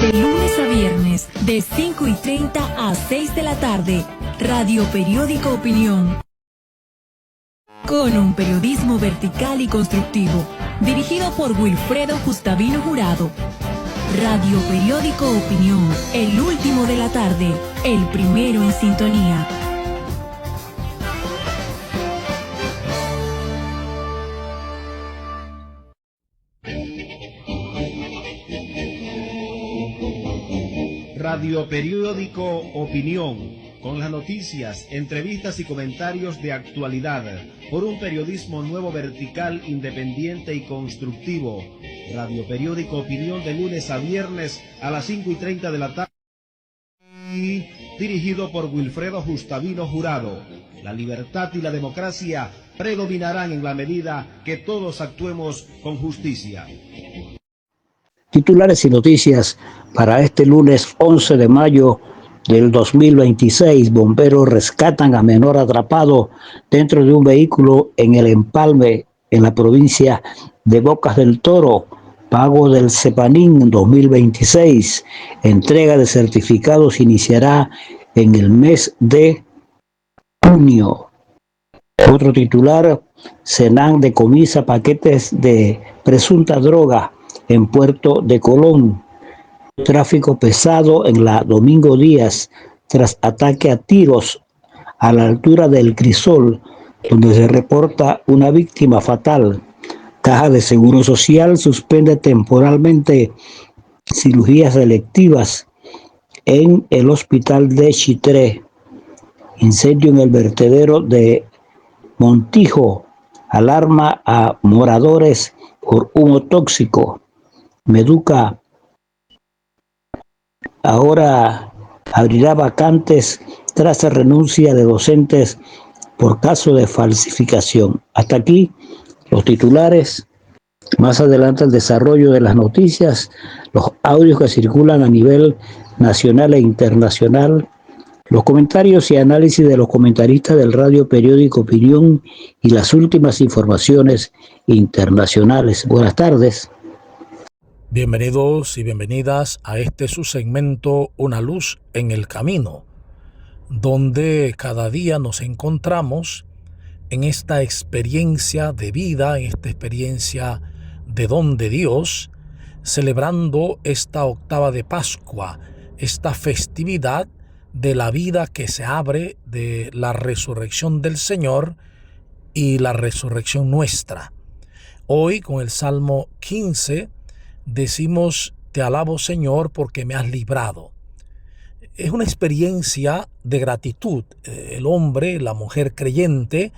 De lunes a viernes, de 5:30 a 6 de la tarde, Radio Periódico Opinión. Con un periodismo vertical y constructivo, dirigido por Wilfredo Gustavino Jurado. Radio Periódico Opinión, el último de la tarde, el primero en sintonía. Radio Periódico Opinión, con las noticias, entrevistas y comentarios de actualidad, por un periodismo nuevo, vertical, independiente y constructivo. Radio Periódico Opinión, de lunes a viernes a las 5:30 de la tarde, dirigido por Wilfredo Gustavino Jurado. La libertad y la democracia predominarán en la medida que todos actuemos con justicia. Titulares y noticias para este lunes 11 de mayo del 2026. Bomberos rescatan a menor atrapado dentro de un vehículo en el Empalme, en la provincia de Bocas del Toro. Pago del CEPANIN 2026. Entrega de certificados iniciará en el mes de junio. Otro titular: Senan decomisa paquetes de presunta droga en Puerto de Colón. Tráfico pesado en la Domingo Díaz tras ataque a tiros a la altura del Crisol, donde se reporta una víctima fatal. Caja de Seguro Social suspende temporalmente cirugías electivas en el hospital de Chitré. Incendio en el vertedero de Montijo alarma a moradores por humo tóxico. Meduca ahora abrirá vacantes tras la renuncia de docentes por caso de falsificación. Hasta aquí los titulares. Más adelante el desarrollo de las noticias, los audios que circulan a nivel nacional e internacional, los comentarios y análisis de los comentaristas del Radio Periódico Opinión y las últimas informaciones internacionales. Buenas tardes. Bienvenidos y bienvenidas a este su segmento Una luz en el camino, donde cada día nos encontramos en esta experiencia de vida, en esta experiencia de don de Dios, celebrando esta octava de Pascua, esta festividad de la vida que se abre de la resurrección del Señor y la resurrección nuestra. Hoy con el Salmo 15 decimos: te alabo, Señor, porque me has librado. Es una experiencia de gratitud. El hombre, la mujer creyente,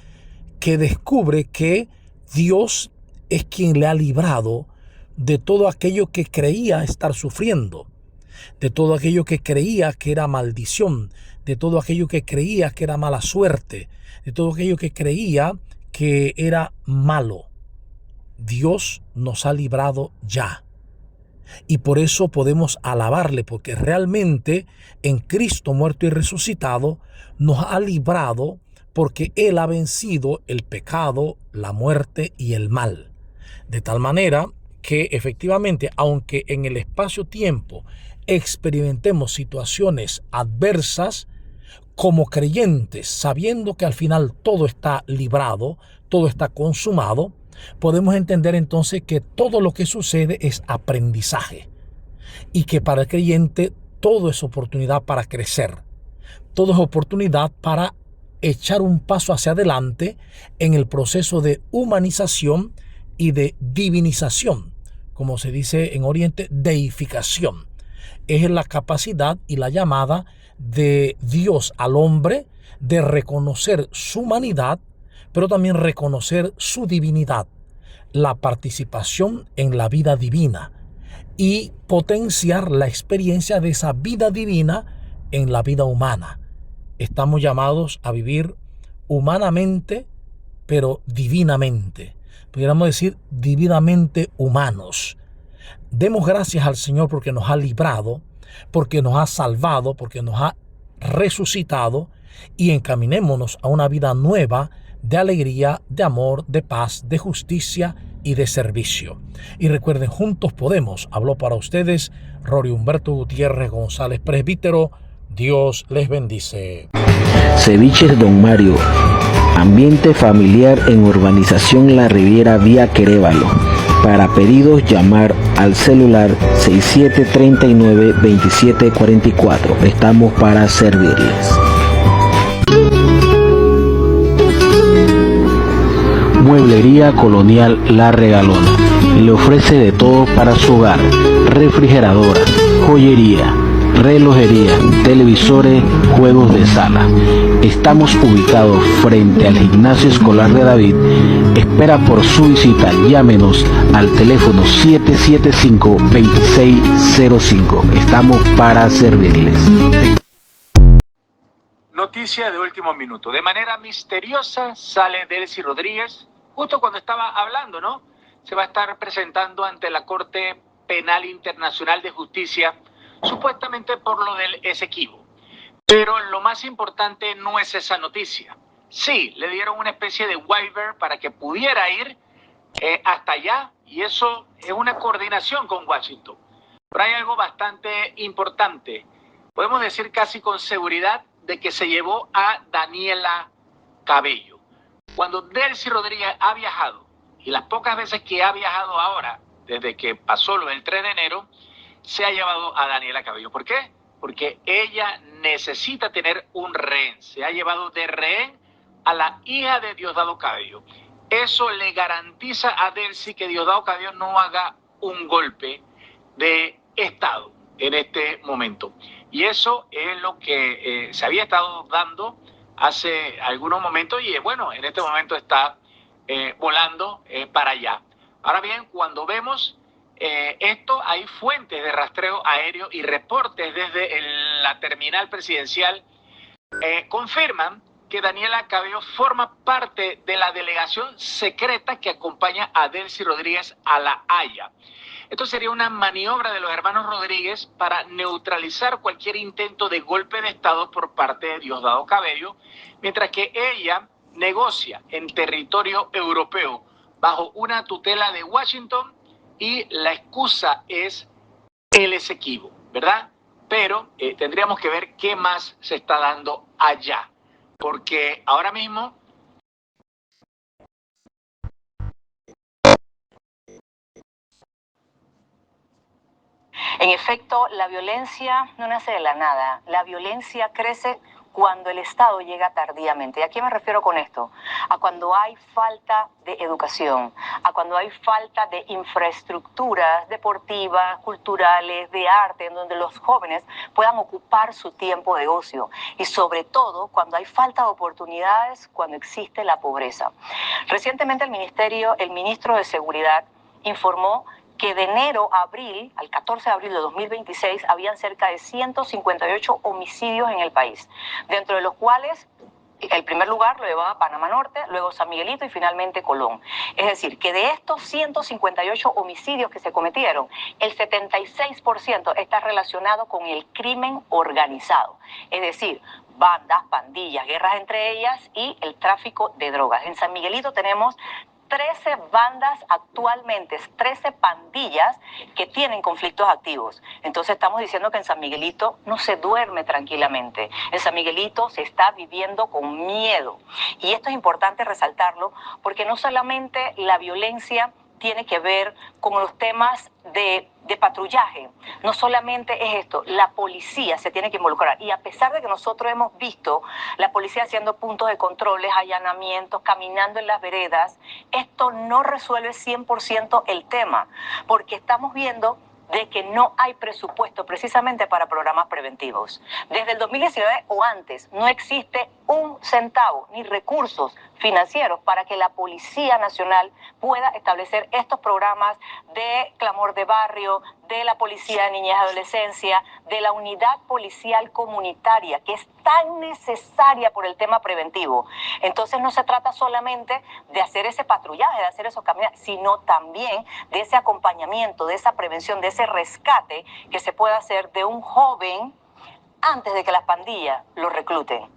que descubre que Dios es quien le ha librado de todo aquello que creía estar sufriendo, de todo aquello que creía que era maldición, de todo aquello que creía que era mala suerte, de todo aquello que creía que era malo. Dios nos ha librado ya. Y por eso podemos alabarle, porque realmente en Cristo muerto y resucitado nos ha librado, porque Él ha vencido el pecado, la muerte y el mal. De tal manera que efectivamente, aunque en el espacio-tiempo experimentemos situaciones adversas, como creyentes, sabiendo que al final todo está librado, todo está consumado, podemos entender entonces que todo lo que sucede es aprendizaje y que para el creyente todo es oportunidad para crecer, todo es oportunidad para echar un paso hacia adelante en el proceso de humanización y de divinización, como se dice en Oriente, deificación. Es la capacidad y la llamada de Dios al hombre de reconocer su humanidad, pero también reconocer su divinidad, la participación en la vida divina y potenciar la experiencia de esa vida divina en la vida humana. Estamos llamados a vivir humanamente, pero divinamente. Pudiéramos decir divinamente humanos. Demos gracias al Señor porque nos ha librado, porque nos ha salvado, porque nos ha resucitado, y encaminémonos a una vida nueva de alegría, de amor, de paz, de justicia y de servicio. Y recuerden, juntos podemos. Habló para ustedes Rory Humberto Gutiérrez González, presbítero. Dios les bendice. Ceviches Don Mario. Ambiente familiar en Urbanización La Riviera vía Querévalo. Para pedidos llamar al celular 6739-2744. Estamos para servirles. Mueblería Colonial La Regalona. Le ofrece de todo para su hogar. Refrigeradora, joyería, relojería, televisores, juegos de sala. Estamos ubicados frente al Gimnasio Escolar de David. Espera por su visita. Llámenos al teléfono 775-2605. Estamos para servirles. Noticia de último minuto. De manera misteriosa sale Delcy Rodríguez justo cuando estaba hablando, ¿no? Se va a estar presentando ante la Corte Penal Internacional de Justicia, supuestamente por lo del Esequibo. Pero lo más importante no es esa noticia. Sí, le dieron una especie de waiver para que pudiera ir hasta allá, y eso es una coordinación con Washington. Pero hay algo bastante importante, podemos decir casi con seguridad, de que se llevó a Daniela Cabello. Cuando Delcy Rodríguez ha viajado, y las pocas veces que ha viajado ahora, desde que pasó lo del 3 de enero, se ha llevado a Daniela Cabello. ¿Por qué? Porque ella necesita tener un rehén. Se ha llevado de rehén a la hija de Diosdado Cabello. Eso le garantiza a Delcy que Diosdado Cabello no haga un golpe de Estado en este momento. Y eso es lo que se había estado dando hace algunos momentos, y bueno, en este momento está volando para allá. Ahora bien, cuando vemos esto, hay fuentes de rastreo aéreo y reportes desde la terminal presidencial confirman que Daniela Cabello forma parte de la delegación secreta que acompaña a Delcy Rodríguez a La Haya. Esto sería una maniobra de los hermanos Rodríguez para neutralizar cualquier intento de golpe de Estado por parte de Diosdado Cabello, mientras que ella negocia en territorio europeo bajo una tutela de Washington, y la excusa es el Esequibo, ¿verdad? Pero tendríamos que ver qué más se está dando allá, porque ahora mismo en efecto, la violencia no nace de la nada. La violencia crece cuando el Estado llega tardíamente. ¿Y a qué me refiero con esto? A cuando hay falta de educación, a cuando hay falta de infraestructuras deportivas, culturales, de arte, en donde los jóvenes puedan ocupar su tiempo de ocio. Y sobre todo, cuando hay falta de oportunidades, cuando existe la pobreza. Recientemente el ministro de Seguridad informó que de enero a abril, al 14 de abril de 2026, habían cerca de 158 homicidios en el país, dentro de los cuales el primer lugar lo llevaba Panamá Norte, luego San Miguelito y finalmente Colón. Es decir, que de estos 158 homicidios que se cometieron, el 76% está relacionado con el crimen organizado. Es decir, bandas, pandillas, guerras entre ellas y el tráfico de drogas. En San Miguelito tenemos 13 bandas actualmente, 13 pandillas que tienen conflictos activos. Entonces estamos diciendo que en San Miguelito no se duerme tranquilamente. En San Miguelito se está viviendo con miedo. Y esto es importante resaltarlo porque no solamente la violencia tiene que ver con los temas de patrullaje. No solamente es esto, la policía se tiene que involucrar. Y a pesar de que nosotros hemos visto la policía haciendo puntos de controles, allanamientos, caminando en las veredas, esto no resuelve 100% el tema, porque estamos viendo de que no hay presupuesto precisamente para programas preventivos. Desde el 2019 o antes no existe un centavo ni recursos financieros para que la Policía Nacional pueda establecer estos programas de clamor de barrio, de la Policía de Niñez y Adolescencia, de la unidad policial comunitaria, que es tan necesaria por el tema preventivo. Entonces no se trata solamente de hacer ese patrullaje, de hacer esos caminos, sino también de ese acompañamiento, de esa prevención, de ese rescate que se puede hacer de un joven antes de que las pandillas lo recluten.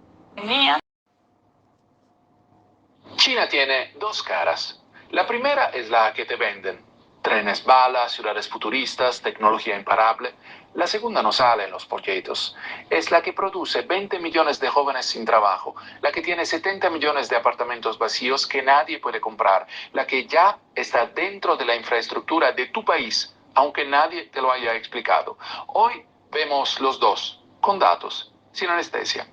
China tiene dos caras. La primera es la que te venden. Trenes bala, ciudades futuristas, tecnología imparable. La segunda no sale en los folletos. Es la que produce 20 millones de jóvenes sin trabajo, la que tiene 70 millones de apartamentos vacíos que nadie puede comprar, la que ya está dentro de la infraestructura de tu país, aunque nadie te lo haya explicado. Hoy vemos los dos, con datos, sin anestesia.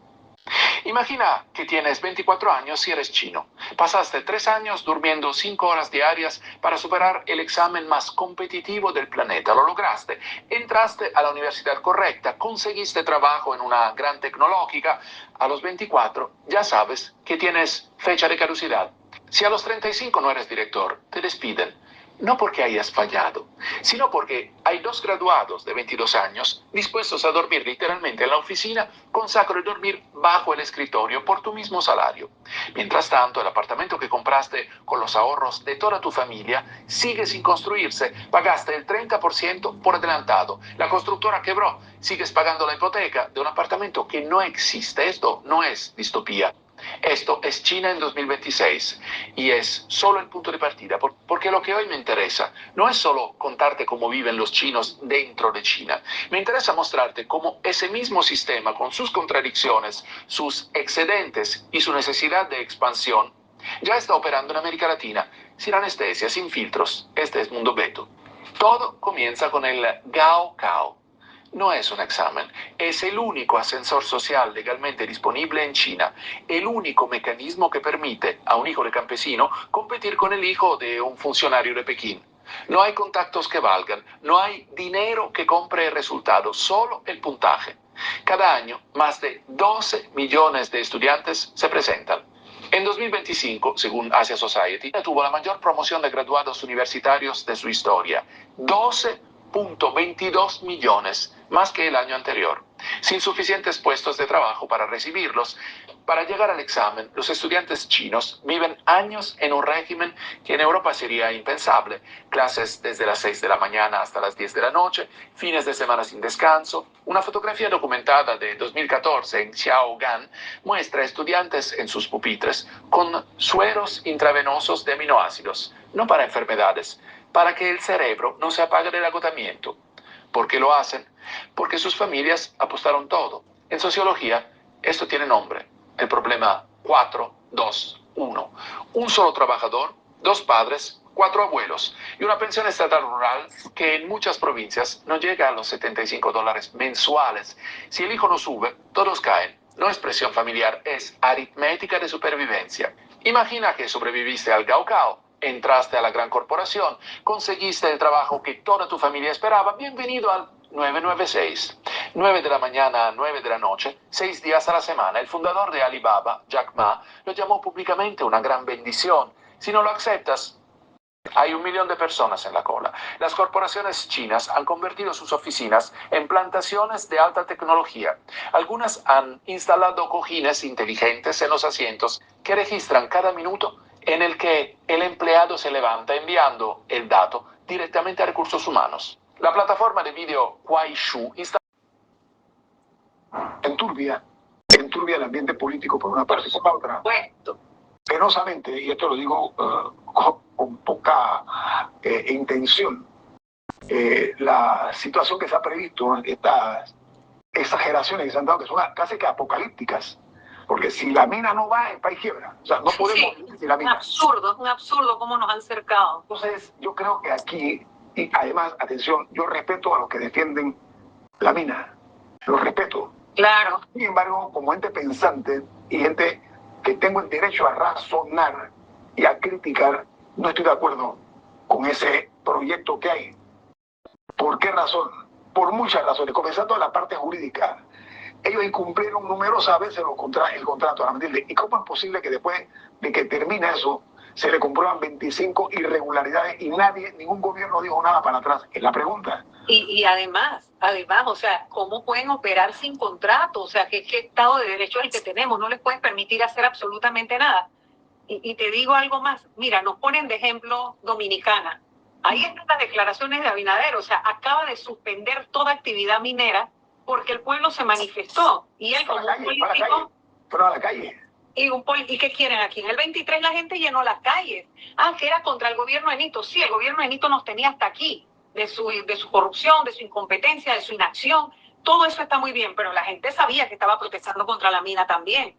Imagina que tienes 24 años y eres chino. Pasaste 3 años durmiendo 5 horas diarias para superar el examen más competitivo del planeta. Lo lograste. Entraste a la universidad correcta, conseguiste trabajo en una gran tecnológica. A los 24 ya sabes que tienes fecha de caducidad. Si a los 35 no eres director, te despiden. No porque hayas fallado, sino porque hay 2 graduados de 22 años dispuestos a dormir literalmente en la oficina con saco de dormir bajo el escritorio por tu mismo salario. Mientras tanto, el apartamento que compraste con los ahorros de toda tu familia sigue sin construirse. Pagaste el 30% por adelantado. La constructora quebró. Sigues pagando la hipoteca de un apartamento que no existe. Esto no es distopía. Esto es China en 2026 y es solo el punto de partida, porque lo que hoy me interesa no es solo contarte cómo viven los chinos dentro de China. Me interesa mostrarte cómo ese mismo sistema, con sus contradicciones, sus excedentes y su necesidad de expansión, ya está operando en América Latina, sin anestesia, sin filtros. Este es Mundo Beto. Todo comienza con el Gaokao. No es un examen, es el único ascensor social legalmente disponible en China, el único mecanismo que permite a un hijo de campesino competir con el hijo de un funcionario de Pekín. No hay contactos que valgan, no hay dinero que compre el resultado, solo el puntaje. Cada año, más de 12 millones de estudiantes se presentan. En 2025, según Asia Society, tuvo la mayor promoción de graduados universitarios de su historia, 12.22 millones, más que el año anterior, sin suficientes puestos de trabajo para recibirlos. Para llegar al examen, los estudiantes chinos viven años en un régimen que en Europa sería impensable. Clases desde las 6 de la mañana hasta las 10 de la noche, fines de semana sin descanso. Una fotografía documentada de 2014 en Xiaogan muestra a estudiantes en sus pupitres con sueros intravenosos de aminoácidos, no para enfermedades, para que el cerebro no se apague del agotamiento. ¿Por qué lo hacen? Porque sus familias apostaron todo. En sociología, esto tiene nombre. El problema 4-2-1. Un solo trabajador, 2 padres, 4 abuelos y una pensión estatal rural que en muchas provincias no llega a los $75 mensuales. Si el hijo no sube, todos caen. No es presión familiar, es aritmética de supervivencia. Imagina que sobreviviste al Gaokao. Entraste a la gran corporación, conseguiste el trabajo que toda tu familia esperaba. Bienvenido al 996. 9 de la mañana a 9 de la noche, 6 días a la semana. El fundador de Alibaba, Jack Ma, lo llamó públicamente una gran bendición. Si no lo aceptas, hay 1 millón de personas en la cola. Las corporaciones chinas han convertido sus oficinas en plantaciones de alta tecnología. Algunas han instalado cojines inteligentes en los asientos que registran cada minuto en el que el empleado se levanta enviando el dato directamente a recursos humanos. La plataforma de video Kuaishu enturbia el ambiente político por una parte y por la otra. Penosamente, y esto lo digo con poca intención, la situación que se ha previsto, estas exageraciones que se han dado, que son casi que apocalípticas. Porque si la mina no va, el país quiebra. O sea, no podemos vivir sin la mina. Es un absurdo cómo nos han cercado. Entonces, yo creo que aquí, y además, atención, yo respeto a los que defienden la mina. Los respeto. Claro. Sin embargo, como ente pensante y gente que tengo el derecho a razonar y a criticar, no estoy de acuerdo con ese proyecto que hay. ¿Por qué razón? Por muchas razones, comenzando a la parte jurídica. Ellos incumplieron numerosas veces el contrato. ¿Y cómo es posible que después de que termina eso, se le comprueban 25 irregularidades y ningún gobierno dijo nada para atrás? Es la pregunta. Y además, o sea, ¿cómo pueden operar sin contrato? O sea, ¿qué Estado de Derecho es el que tenemos? No les pueden permitir hacer absolutamente nada. Y te digo algo más. Mira, nos ponen de ejemplo Dominicana. Ahí están las declaraciones de Abinader. O sea, acaba de suspender toda actividad minera porque el pueblo se manifestó. Y él, como un político... Fueron a la calle. ¿Y qué quieren aquí? En el 23 la gente llenó las calles. Ah, que era contra el gobierno de Nito. Sí, el gobierno de Nito nos tenía hasta aquí, de su corrupción, de su incompetencia, de su inacción. Todo eso está muy bien, pero la gente sabía que estaba protestando contra la mina también.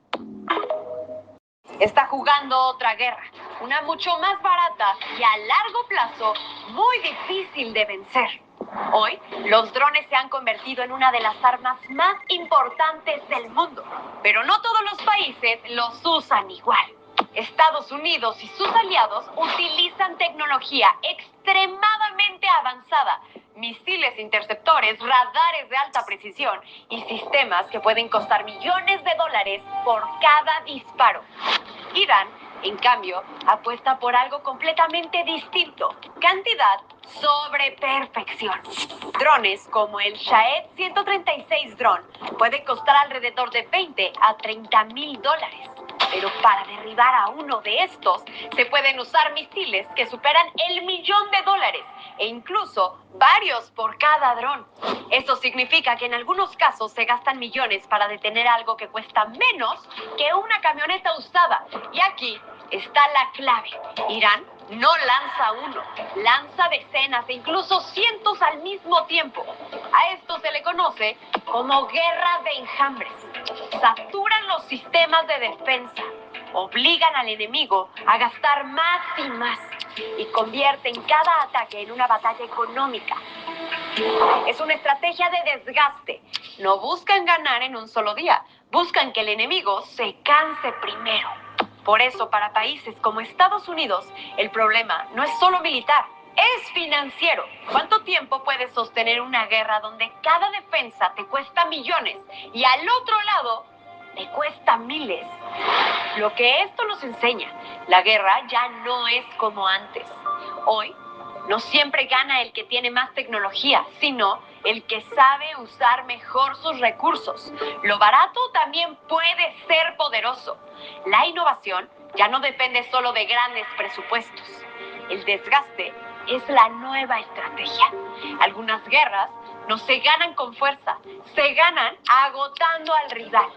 Está jugando otra guerra, una mucho más barata y a largo plazo muy difícil de vencer. Hoy, los drones se han convertido en una de las armas más importantes del mundo, pero no todos los países los usan igual. Estados Unidos y sus aliados utilizan tecnología extremadamente avanzada, misiles interceptores, radares de alta precisión y sistemas que pueden costar millones de dólares por cada disparo. Irán, en cambio, apuesta por algo completamente distinto: cantidad sobre perfección. Drones como el Shahed 136 drone pueden costar alrededor de 20 a 30 mil dólares. Pero para derribar a uno de estos, se pueden usar misiles que superan el millón de dólares e incluso varios por cada dron. Eso significa que en algunos casos se gastan millones para detener algo que cuesta menos que una camioneta usada. Y aquí está la clave: Irán no lanza uno, lanza decenas e incluso cientos al mismo tiempo. A esto se le conoce como guerra de enjambres. Saturan los sistemas de defensa, obligan al enemigo a gastar más y más y convierten cada ataque en una batalla económica. Es una estrategia de desgaste. No buscan ganar en un solo día, buscan que el enemigo se canse primero. Por eso, para países como Estados Unidos, el problema no es solo militar, es financiero. ¿Cuánto tiempo puedes sostener una guerra donde cada defensa te cuesta millones y al otro lado te cuesta miles? Lo que esto nos enseña: la guerra ya no es como antes. Hoy, no siempre gana el que tiene más tecnología, sino el que sabe usar mejor sus recursos. Lo barato también puede ser poderoso. La innovación ya no depende solo de grandes presupuestos. El desgaste es la nueva estrategia. Algunas guerras no se ganan con fuerza, se ganan agotando al rival.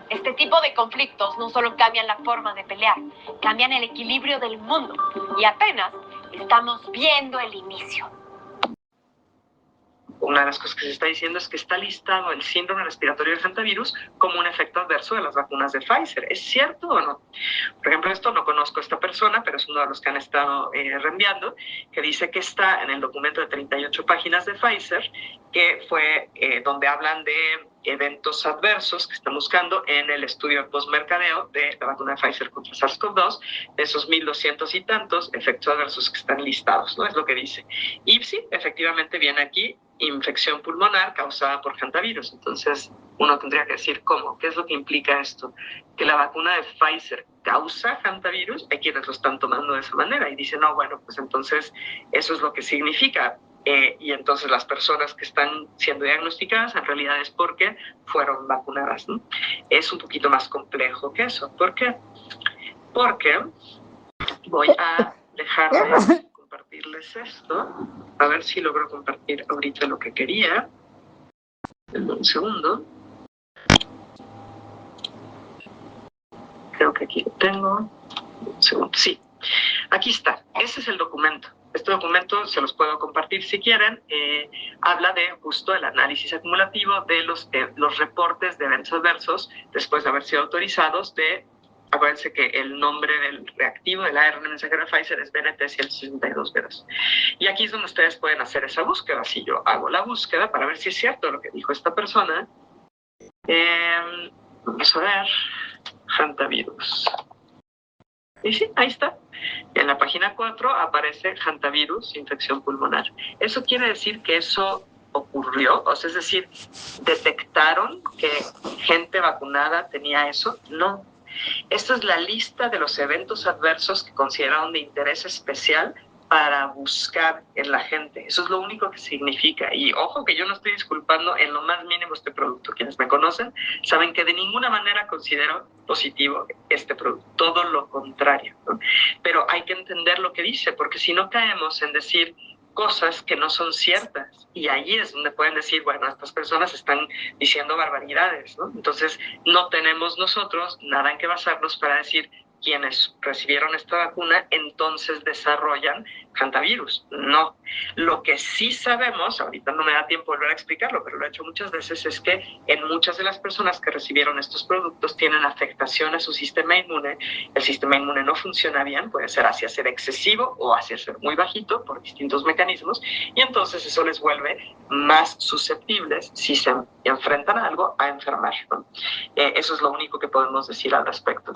Este tipo de conflictos no solo cambian la forma de pelear, cambian el equilibrio del mundo y apenas estamos viendo el inicio. Una de las cosas que se está diciendo es que está listado el síndrome respiratorio del hantavirus como un efecto adverso de las vacunas de Pfizer. ¿Es cierto o no? Por ejemplo, esto no conozco a esta persona, pero es uno de los que han estado reenviando, que dice que está en el documento de 38 páginas de Pfizer, que fue donde hablan de eventos adversos que están buscando en el estudio de postmercadeo de la vacuna de Pfizer contra SARS-CoV-2, de esos 1,200 y tantos efectos adversos que están listados, ¿no? Es lo que dice. Y sí, efectivamente viene aquí infección pulmonar causada por hantavirus. Entonces, uno tendría que decir, ¿cómo? ¿Qué es lo que implica esto? Que la vacuna de Pfizer causa hantavirus. Hay quienes lo están tomando de esa manera y dicen, no, bueno, pues entonces eso es lo que significa. Y entonces las personas que están siendo diagnosticadas en realidad es porque fueron vacunadas, ¿no? Es un poquito más complejo que eso. ¿Por qué? Porque voy a dejar de compartirles esto. A ver si logro compartir ahorita lo que quería. En un segundo. Creo que aquí lo tengo. Un segundo, sí. Aquí está. Ese es el documento. Este documento se los puedo compartir si quieren. Habla de justo el análisis acumulativo de los reportes de eventos adversos después de haber sido autorizados de... Acuérdense que el nombre del reactivo del ARN mensajero de Pfizer es BNT162B2. Y aquí es donde ustedes pueden hacer esa búsqueda. Si yo hago la búsqueda para ver si es cierto lo que dijo esta persona. Vamos a ver. Hantavirus. Y sí, ahí está. En la página 4 aparece hantavirus, infección pulmonar. Eso quiere decir que eso ocurrió, o sea, es decir, ¿detectaron que gente vacunada tenía eso? No. Esta es la lista de los eventos adversos que consideraron de interés especial para buscar en la gente. Eso es lo único que significa. Y ojo que yo no estoy disculpando en lo más mínimo este producto. Quienes me conocen saben que de ninguna manera considero positivo este producto. Todo lo contrario, ¿no? Pero hay que entender lo que dice, porque si no caemos en decir cosas que no son ciertas. Y ahí es donde pueden decir, bueno, estas personas están diciendo barbaridades, ¿no? Entonces, no tenemos nosotros nada en que basarnos para decir quienes recibieron esta vacuna entonces desarrollan hantavirus. No. Lo que sí sabemos, ahorita no me da tiempo volver a explicarlo, pero lo he hecho muchas veces, es que en muchas de las personas que recibieron estos productos tienen afectación a su sistema inmune. El sistema inmune no funciona bien, puede ser hacia ser excesivo o hacia ser muy bajito por distintos mecanismos, y entonces eso les vuelve más susceptibles, si se enfrentan a algo, a enfermar, ¿no? Eso es lo único que podemos decir al respecto.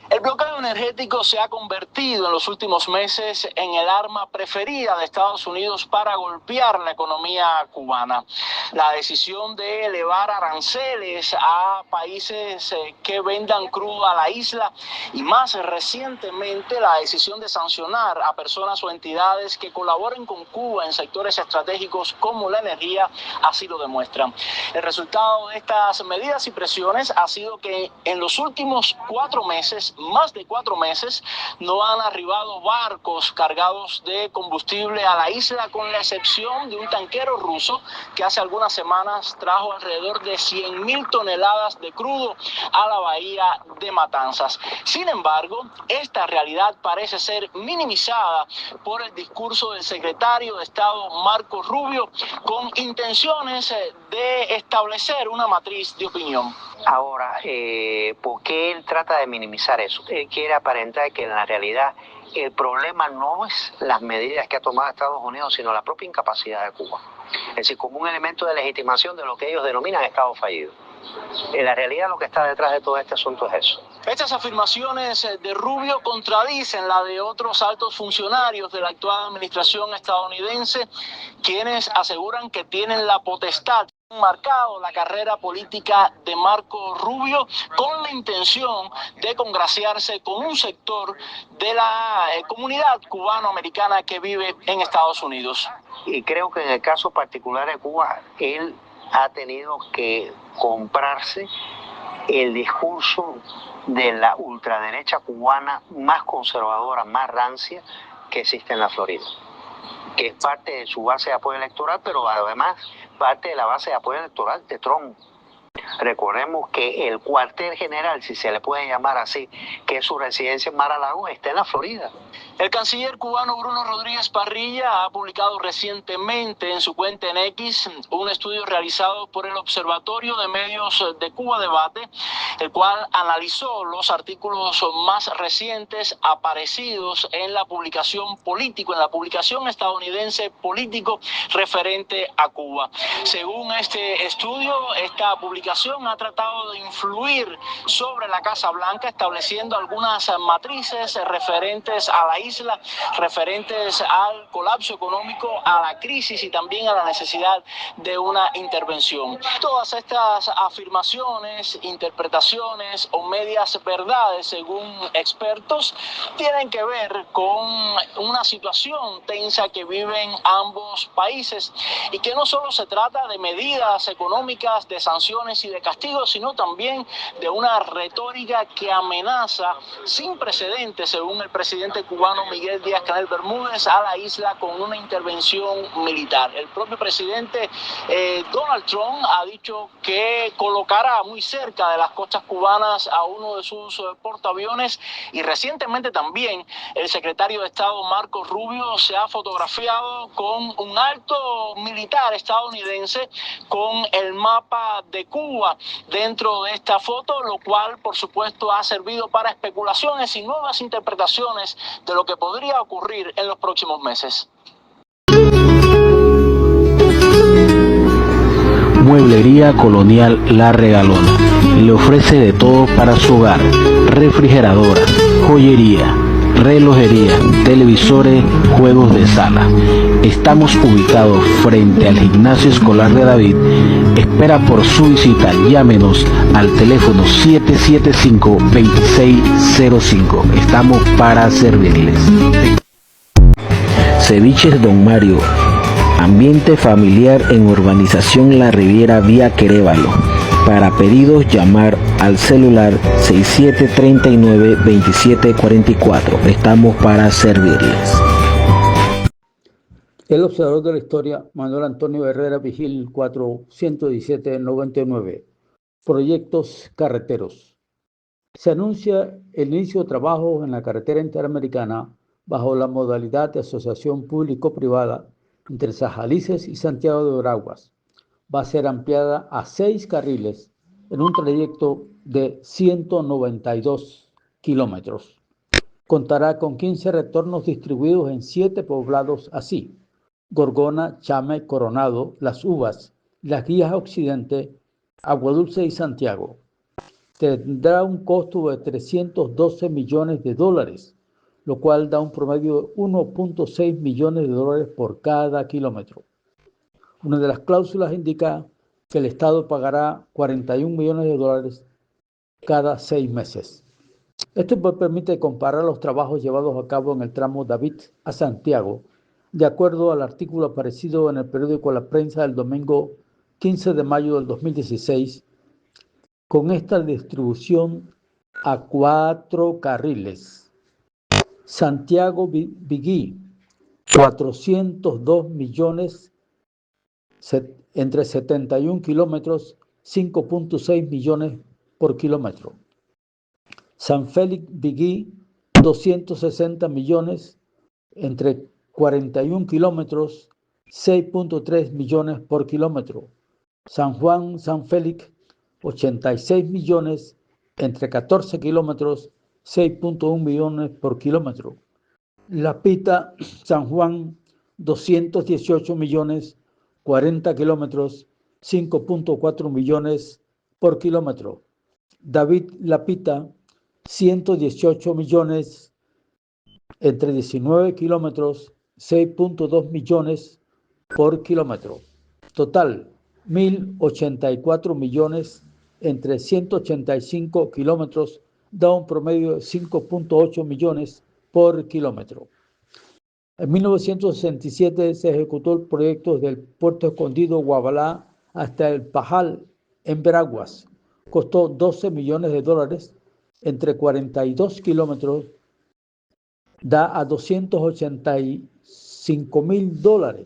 El bloqueo energético se ha convertido en los últimos meses en el arma preferida de Estados Unidos para golpear la economía cubana. La decisión de elevar aranceles a países que vendan crudo a la isla y más recientemente la decisión de sancionar a personas o entidades que colaboren con Cuba en sectores estratégicos como la energía así lo demuestran. El resultado de estas medidas y presiones ha sido que en los últimos 4 meses, más de 4 meses, no han arribado barcos cargados de combustible a la isla, con la excepción de un tanquero ruso que hace algunas semanas trajo alrededor de 100.000 toneladas de crudo a la bahía de Matanzas. Sin embargo, esta realidad parece ser minimizada por el discurso del secretario de Estado Marco Rubio, con intenciones de establecer una matriz de opinión. Ahora, ¿por qué él trata de minimizar eso? Él quiere aparentar que en la realidad el problema no es las medidas que ha tomado Estados Unidos, sino la propia incapacidad de Cuba. Es decir, como un elemento de legitimación de lo que ellos denominan Estado fallido. En la realidad lo que está detrás de todo este asunto es eso. Estas afirmaciones de Rubio contradicen la de otros altos funcionarios de la actual administración estadounidense, quienes aseguran que tienen la potestad. Han marcado la carrera política de Marco Rubio con la intención de congraciarse con un sector de la comunidad cubano-americana que vive en Estados Unidos. Y creo que en el caso particular de Cuba, él ha tenido que comprarse el discurso de la ultraderecha cubana más conservadora, más rancia que existe en la Florida, que es parte de su base de apoyo electoral, pero además parte de la base de apoyo electoral de Trump. Recordemos que el cuartel general, si se le puede llamar así, que es su residencia en Mar-a-Lago, está en la Florida. El canciller cubano Bruno Rodríguez Parrilla ha publicado recientemente en su cuenta en X un estudio realizado por el Observatorio de Medios de Cuba Debate, el cual analizó los artículos más recientes aparecidos en la publicación Político, en la publicación estadounidense Político referente a Cuba. Según este estudio, esta publicación ha tratado de influir sobre la Casa Blanca, estableciendo algunas matrices referentes a la isla, referentes al colapso económico, a la crisis y también a la necesidad de una intervención. Todas estas afirmaciones, interpretaciones o medias verdades, según expertos, tienen que ver con una situación tensa que viven ambos países y que no solo se trata de medidas económicas, de sanciones y de castigos, sino también de una retórica que amenaza sin precedentes, según el presidente cubano Miguel Díaz-Canel Bermúdez, a la isla con una intervención militar. El propio presidente Donald Trump ha dicho que colocará muy cerca de las costas cubanas a uno de sus portaaviones, y recientemente también el secretario de Estado Marco Rubio se ha fotografiado con un alto militar estadounidense con el mapa de Cuba dentro de esta foto, lo cual por supuesto ha servido para especulaciones y nuevas interpretaciones de lo que podría ocurrir en los próximos meses. Mueblería Colonial La Regalona le ofrece de todo para su hogar: refrigeradora, joyería, relojería, televisores, juegos de sala. Estamos ubicados frente al Gimnasio Escolar de David. Espera por su visita. Llámenos al teléfono 775-2605. Estamos para servirles. Ceviches Don Mario. Ambiente familiar en Urbanización La Riviera, vía Querévalo. Para pedidos, llamar al celular 6739-2744. Estamos para servirles. El observador de la historia, Manuel Antonio Herrera Vigil, 417-99. Proyectos carreteros. Se anuncia el inicio de trabajos en la carretera interamericana bajo la modalidad de asociación público-privada entre Sajalices y Santiago de Veraguas. Va a ser ampliada a 6 carriles en un trayecto de 192 kilómetros. Contará con 15 retornos distribuidos en 7 poblados así: Gorgona, Chame, Coronado, Las Uvas, Las Guías Occidente, Aguadulce y Santiago. Tendrá un costo de $312 millones, lo cual da un promedio de $1.6 millones por cada kilómetro. Una de las cláusulas indica que el Estado pagará $41 millones cada 6 meses. Esto permite comparar los trabajos llevados a cabo en el tramo David a Santiago, de acuerdo al artículo aparecido en el periódico La Prensa del domingo 15 de mayo del 2016, con esta distribución a 4 carriles. Santiago Biguí, 402 millones entre 71 kilómetros, 5.6 millones por kilómetro. San Félix Biguí, 260 millones entre 41 kilómetros, 6.3 millones por kilómetro. San Juan, San Félix, 86 millones entre 14 kilómetros, 6.1 millones por kilómetro. La Pita, San Juan, 218 millones, 40 kilómetros, 5.4 millones por kilómetro. David La Pita, 118 millones entre 19 kilómetros, 6.2 millones por kilómetro. Total, 1.084 millones entre 185 kilómetros, da un promedio de 5.8 millones por kilómetro. En 1967 se ejecutó el proyecto desde el Puerto Escondido, Guabalá, hasta el Pajal, en Veraguas. Costó $12 millones entre 42 kilómetros, da a $285,000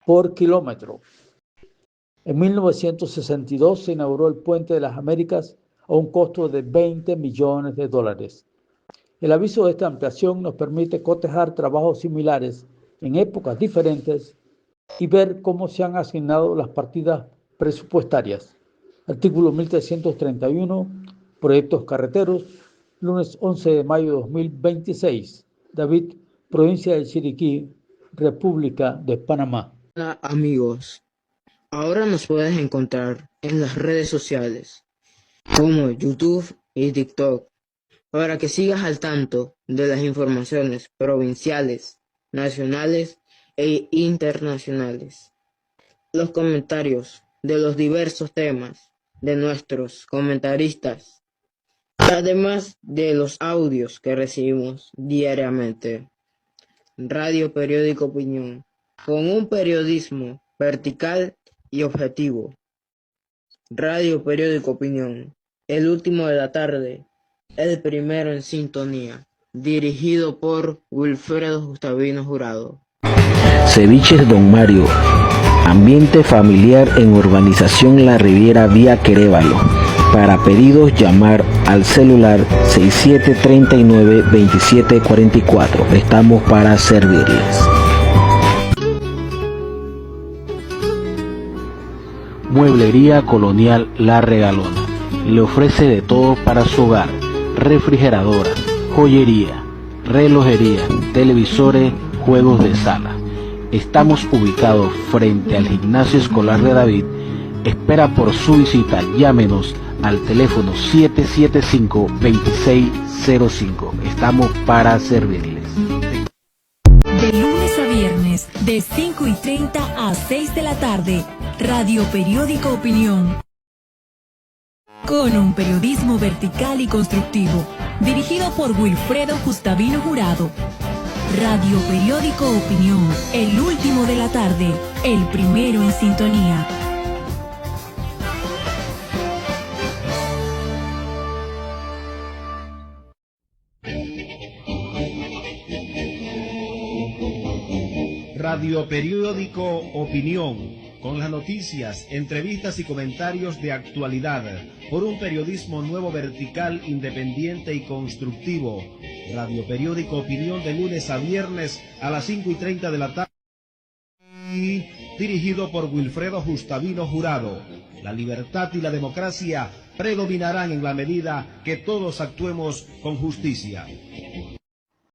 por kilómetro. En 1962 se inauguró el Puente de las Américas a un costo de $20 millones. El aviso de esta ampliación nos permite cotejar trabajos similares en épocas diferentes y ver cómo se han asignado las partidas presupuestarias. Artículo 1331, Proyectos Carreteros, lunes 11 de mayo de 2026. David, provincia de Chiriquí, República de Panamá. Hola amigos, ahora nos puedes encontrar en las redes sociales como YouTube y TikTok para que sigas al tanto de las informaciones provinciales, nacionales e internacionales. Los comentarios de los diversos temas de nuestros comentaristas, además de los audios que recibimos diariamente. Radio Periódico Opinión, con un periodismo vertical y objetivo. Radio Periódico Opinión, el último de la tarde, el primero en sintonía, dirigido por Wilfredo Gustavino Jurado. Ceviches Don Mario, ambiente familiar en Urbanización La Riviera vía Querévalo. Para pedidos, llamar al celular 6739-2744. Estamos para servirles. Mueblería Colonial La Regalona. Le ofrece de todo para su hogar: refrigeradora, joyería, relojería, televisores, juegos de sala. Estamos ubicados frente al Gimnasio Escolar de David. Espera por su visita. Llámenos al teléfono 775-2605. Estamos para servirles. De lunes a viernes, de 5:30 a 6 de la tarde, Radio Periódico Opinión. Con un periodismo vertical y constructivo, dirigido por Wilfredo Gustavino Jurado. Radio Periódico Opinión, el último de la tarde, el primero en sintonía. Radio Periódico Opinión, con las noticias, entrevistas y comentarios de actualidad, por un periodismo nuevo, vertical, independiente y constructivo. Radio Periódico Opinión, de lunes a viernes a las 5:30 de la tarde. Y dirigido por Wilfredo Justavino Jurado. La libertad y la democracia predominarán en la medida que todos actuemos con justicia.